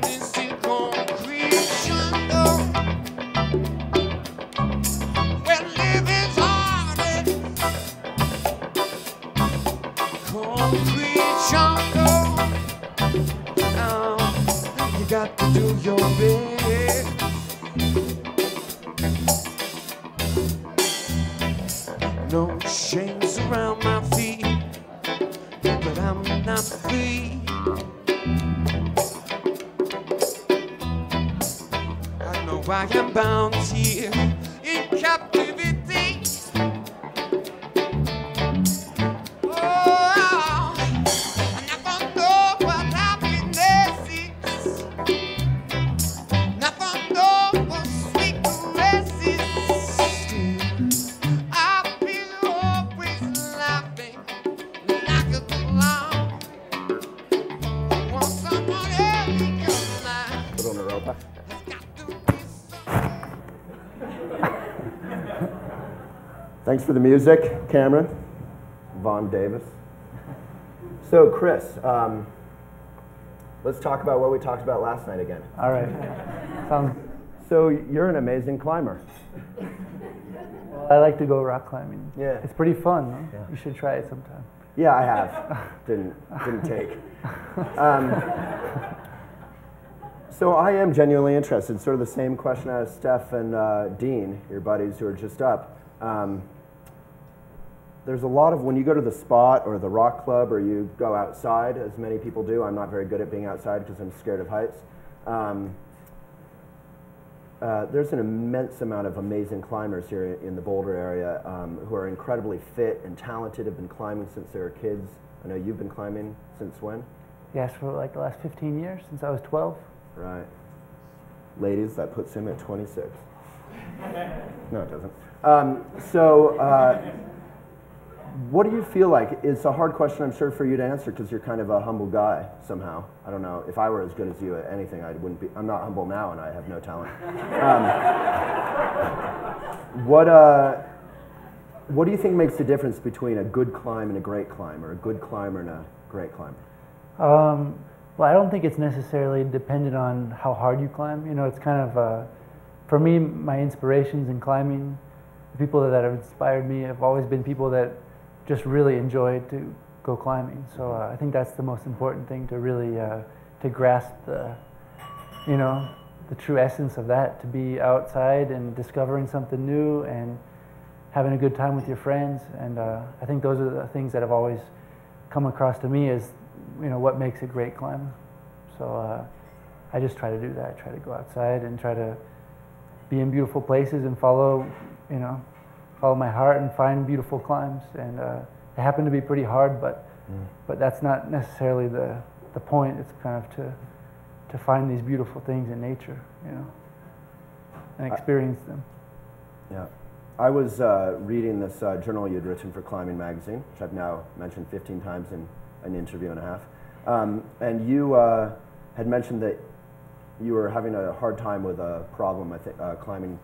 This is concrete jungle where living's hard. Concrete jungle. Now you got to do your bit. No chains around my feet, but I'm not free. I know I am bound here in captivity. Oh, I never know what happiness is. Never know what sweet caress is. I've been always laughing like a clown. I want someone else to laugh. Put on a rope. Thanks for the music, Cameron. Vaughn Davis. So, Chris, let's talk about what we talked about last night again. All right. So, you're an amazing climber. I like to go rock climbing. Yeah. It's pretty fun, huh? Yeah. You should try it sometime. Yeah, I have. Didn't take. So I am genuinely interested. Sort of the same question I asked Steph and Dean, your buddies who are just up. There's a lot of, when you go to the spot or the rock club or you go outside, as many people do, I'm not very good at being outside because I'm scared of heights. There's an immense amount of amazing climbers here in the Boulder area who are incredibly fit and talented, have been climbing since they were kids. I know you've been climbing since when? Yes, for like the last 15 years, since I was 12. Right. Ladies, that puts him at 26. No, it doesn't. What do you feel like? It's a hard question, I'm sure, for you to answer because you're kind of a humble guy somehow. I don't know. If I were as good as you at anything, I wouldn't be. I'm not humble now, and I have no talent. What do you think makes the difference between a good climb and a great climb, or a good climber and a great climber? Well, I don't think it's necessarily dependent on how hard you climb. You know, it's kind of, for me, my inspirations in climbing, the people that have inspired me have always been people that just really enjoyed to go climbing. So I think that's the most important thing, to really to grasp the, you know, the true essence of that, to be outside and discovering something new and having a good time with your friends. And I think those are the things that have always come across to me as, you know, what makes a great climber. So I just try to do that. I try to go outside and try to be in beautiful places and follow, you know, follow my heart and find beautiful climbs. And they happen to be pretty hard, but that's not necessarily the point. It's kind of to find these beautiful things in nature, you know, and experience them. Yeah. I was reading this journal you'd written for Climbing Magazine, which I've now mentioned 15 times in an interview and a half. And you had mentioned that you were having a hard time with a problem, I think, climbing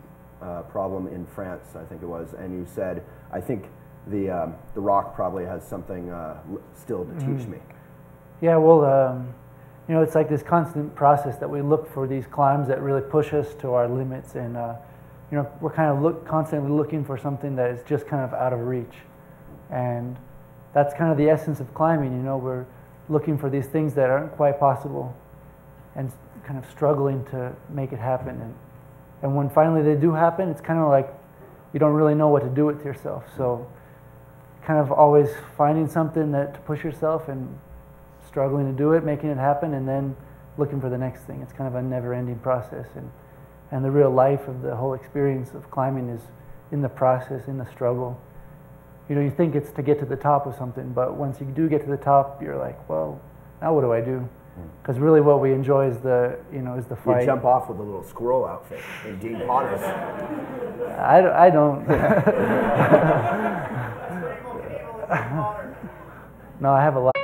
problem in France, I think it was, and you said, I think the rock probably has something still to teach me. Yeah, well, you know, it's like this constant process that we look for these climbs that really push us to our limits, and you know, we're kind of constantly looking for something that is just kind of out of reach, and that's kind of the essence of climbing. You know, we're looking for these things that aren't quite possible, and kind of struggling to make it happen. And when finally they do happen, it's kind of like you don't really know what to do with yourself. So kind of always finding something that to push yourself and struggling to do it, making it happen, and then looking for the next thing. It's kind of a never-ending process. And the real life of the whole experience of climbing is in the process, in the struggle. You know, you think it's to get to the top of something, but once you do get to the top, you're like, well, now what do I do? Because really what we enjoy is the, you know, is the fight. You jump off with a little squirrel outfit in Dean Potter's. I don't. No, I have a lot.